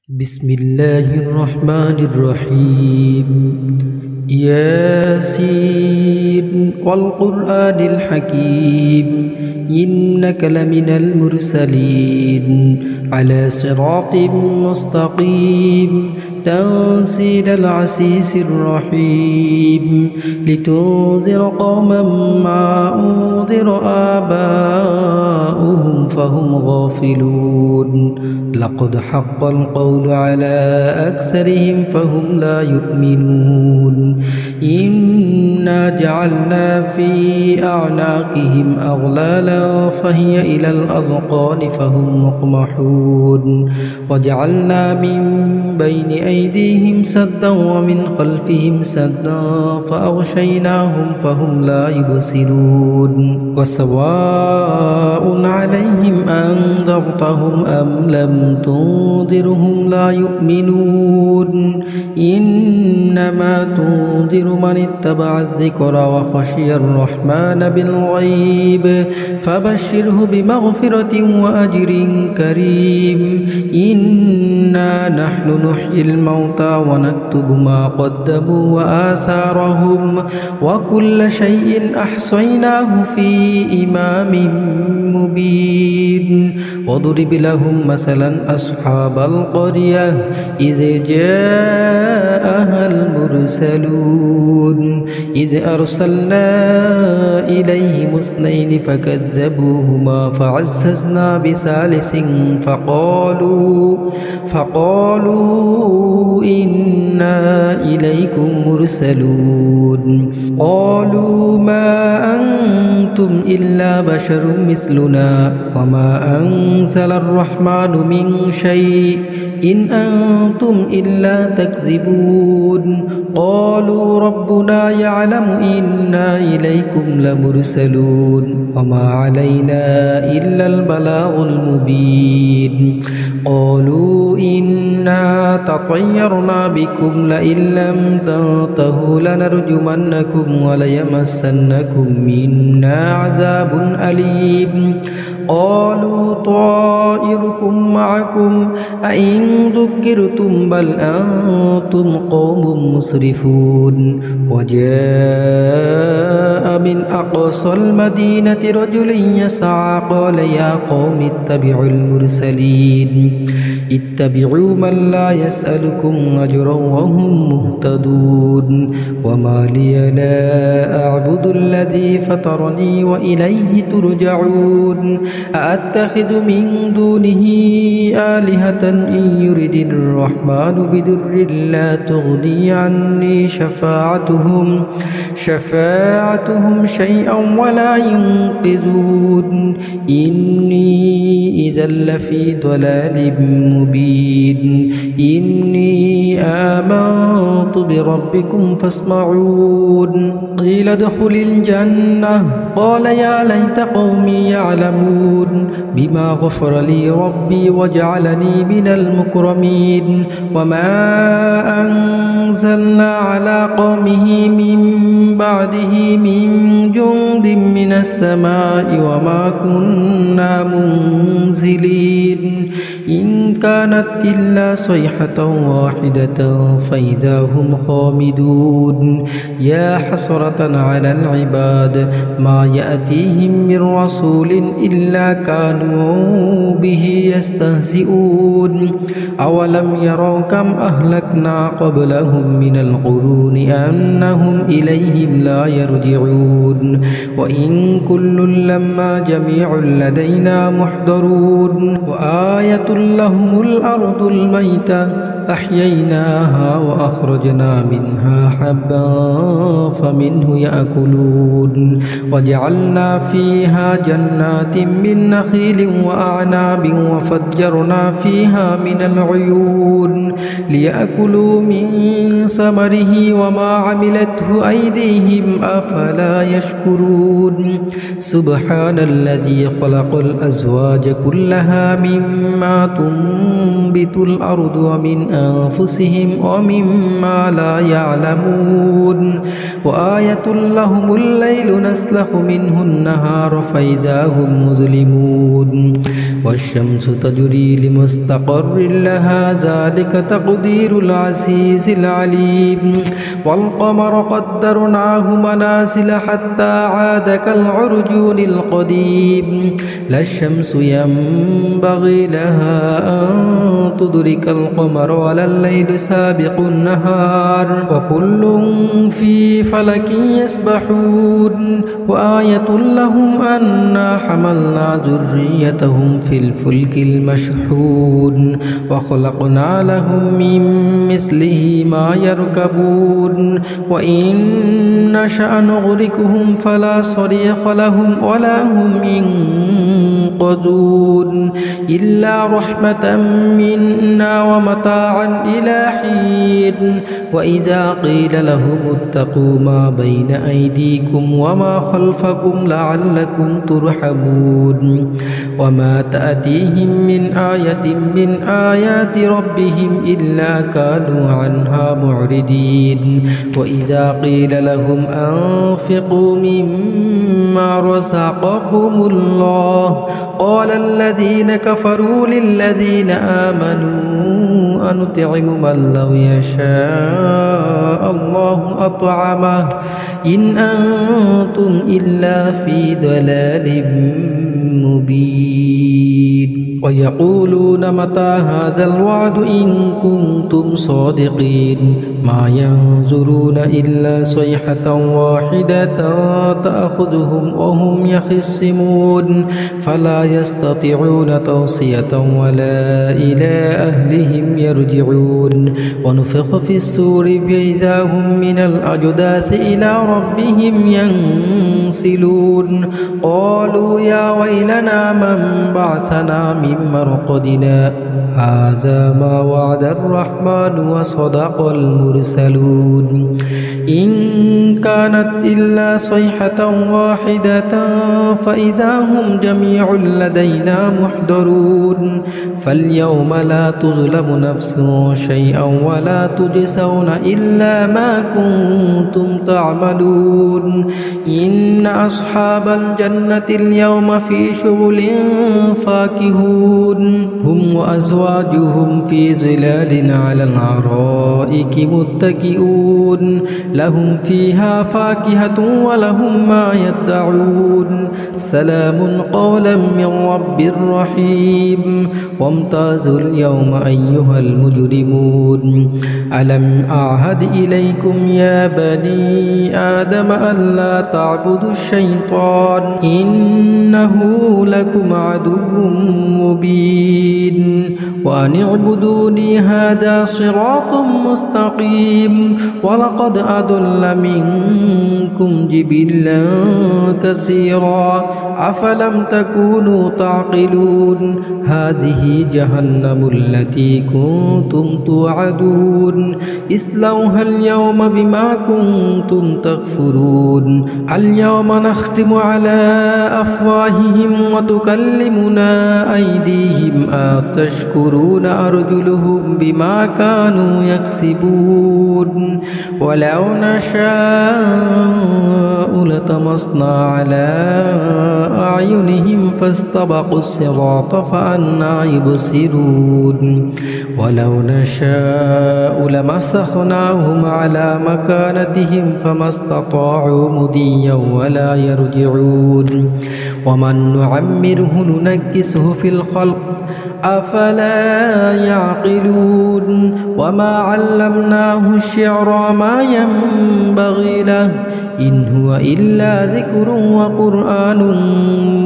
بسم الله الرحمن الرحيم ياسين والقرآن الحكيم إنك لمن المرسلين على صراط مستقيم تنزيل العزيز الرحيم لتنذر قوما ما أنذر آباؤهم فهم غافلون لقد حق القول على أكثرهم فهم لا يؤمنون إنا جعلنا في أعناقهم أغلالا فهي إلى الأذقان فهم مقمحون وجعلنا من بين أيديهم سدا ومن خلفهم سدا فأغشيناهم فهم لا يبصرون وسواء عليهم أنذرتهم أم لم تنذرهم لا يؤمنون إنما تنذر من اتبع الذكر وخشي الرحمن بالغيب فبشره بمغفرة وأجر كريم إنا نحن نحيي الموتى ونكتب ما قدموا وآثارهم وكل شيء أحصيناه في إمام مبين واضرب لهم مثلا أصحاب القرية إذ جاءها المرسلون إذ أرسلنا إليهم اثنين فكذبوهما فعززنا بثالث فقالوا إنا إليكم مرسلون قالوا ما أنتم إلا بشر مثلنا وما أنزل الرحمن من شيء إن أنتم إلا تكذبون قالوا ربنا يعلم إنا إليكم لمرسلون وما علينا إلا البلاغ المبين قالوا إنا تطيرنا بكم لئن لم تنتهوا لنرجمنكم وليمسنكم منا عذاب أليم قالوا طائركم معكم أئن ذكرتم بل أنتم قوم مسرفون وجاء من أقصى المدينة رجل يسعى قال يا قوم اتبعوا المرسلين اتبعوا من لا يسألكم أجرا وهم مهتدون وما لي لا أعبد الذي فطرني وإليه ترجعون أأتخذ من دونه آلهة إن يرد الرحمن بدر لا تغني عني شفاعتهم شيئا ولا ينقذون إني إذا لفي ضلال مبين إني آمنت بربكم فاسمعون قيل ادخل الجنة قال يا ليت قومي يعلمون بما غفر لي ربي وجعلني من المكرمين وما أنزلنا على قومه من بعده من جند من السماء وما كنا منزلين إن كانت إلا صيحة واحدة فإذا هم خامدون يا حسرة على العباد ما يأتيهم من رسول إلا كانوا به يستهزئون أولم يروا كم أهلكنا قبلهم من القرون أنهم إليهم لا يرجعون وإن كل لما جميع لدينا محضرون وآية لهم الأرض الميتة أحييناها وأخرجنا منها حبا فمنه يأكلون وجعلنا فيها جنات من نخيل وأعناب وفجرنا فيها من العيون ليأكلوا من ثمره وما عملته أيديهم أفلا يشكرون سبحان الذي خلق الأزواج كلها مما تنبت الأرض ومن أنفسهم ومما لا يعلمون وآية لهم الليل نسلخ منه النهار فإذا هم مظلمون والشمس تجري لمستقر لها ذلك تقدير العزيز العليم والقمر قدرناه منازل حتى عاد كالعرجون القديم لا الشمس ينبغي لها أن تدرك القمر ولا الليل سابق النهار وكل في فلك يسبحون وآية لهم أنا حملنا ذريتهم في الفلك المشحون وخلقنا لهم من مثله ما يركبون وإن نشأ نغرقهم فلا صريخ لهم ولا هم ينقذون إلا رحمة منا ومتاعا إلى حين وإذا قيل لهم اتقوا ما بين أيديكم وما خلفكم لعلكم ترحمون وما تأتيهم من آية من آيات ربهم إلا كانوا عنها معرضين وإذا قيل لهم أنفقوا مما رزقكم الله قال الذين كفروا للذين آمنوا أنطعم من لو يشاء الله أطعمه إن أنتم إلا في ضلال مبين ويقولون متى هذا الوعد إن كنتم صادقين ما ينظرون إلا صيحة واحدة تأخذهم وهم يخصمون فلا يستطيعون توصية ولا إلى أهلهم يرجعون ونفخ في السور فإذا هم من الأجداث إلى ربهم ينسلون قالوا يا ويلنا من بعثنا من مرقدنا هذا ما وعد الرحمن وصدق المرسلون إن كانت إلا صيحة واحدة فإذا هم جميع لدينا محضرون فاليوم لا تظلم نفس شيئا ولا تجزون إلا ما كنتم تعملون إن أصحاب الجنة اليوم في شغل فاكهون هم وأزواجهم في ظلال على الأرائك متكئون لهم فيها فاكهة ولهم ما يدعون سلام قولا من رب رحيم وامتازوا اليوم أيها المجرمون ألم أعهد إليكم يا بني آدم ألا تعبدوا الشيطان إنه لكم عدو مبين وأن اعبدوني هذا صراط مستقيم ولقد أضل منكم جبلا كثيرا أفلم تكونوا تعقلون هذه جهنم التي كنتم توعدون اصلوها اليوم بما كنتم تكفرون اليوم نختم على أفواههم وتكلمنا أيديهم أتشكرون أرجلهم بما كانوا يكسبون ولو نشاء لطمسنا على أعينهم فاستبقوا الصراط فأنى يبصرون ولو نشاء لمسخناهم على مكانتهم فما استطاعوا مضيا ولا يرجعون ومن نعمره ننكسه في الخلق أفلا يعقلون وما علمناه الشعر ما ينبغي له إن هو إلا ذكر وقرآن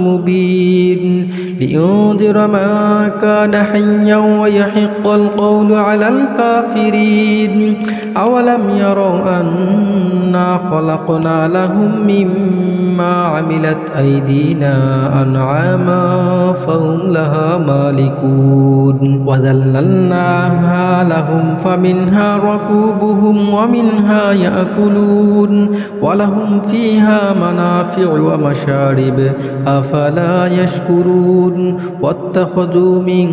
مبين لينذر من كان حيا ويحق القول على الكافرين أولم يروا أنا خلقنا لهم مما مما عملت أيدينا أنعاما فهم لها مالكون وذللناها لهم فمنها ركوبهم ومنها يأكلون ولهم فيها منافع ومشارب أفلا يشكرون واتخذوا من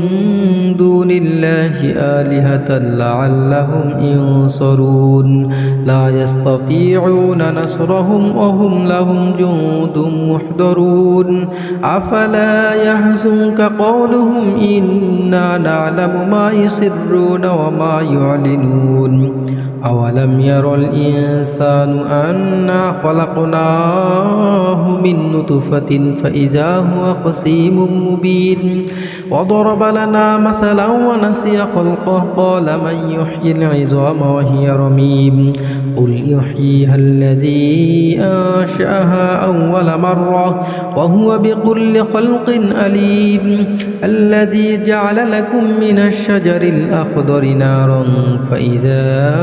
دون الله آلهة لعلهم ينصرون لا يستطيعون نصرهم وهم لهم جند محضرون أفلا يحزنك قولهم إنا نعلم ما يسرون وما يعلنون أولم ير الإنسان أنا خلقناه من نطفة فإذا هو خصيم مبين وضرب لنا مثلا ونسي خلقه قال من يحيي العظام وهي رميم قل يحييها الذي أنشأها أول مرة وهو بكل خلق أليم الذي جعل لكم من الشجر الأخضر نارا فإذا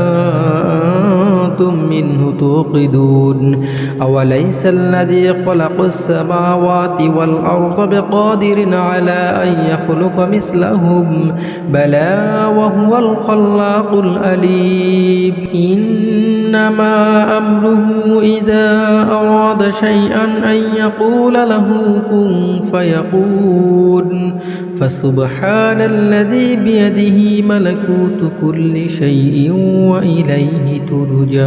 أنتم منه توقدون أوليس الذي خلق السماوات والأرض بقادر على أن يخلق مثلهم بلى وهو الخلاق الأليم إنما أمره إذا أراد شيئا أن يقول له كن فيكون فسبحان الذي بيده ملكوت كل شيء وإليه ترجعون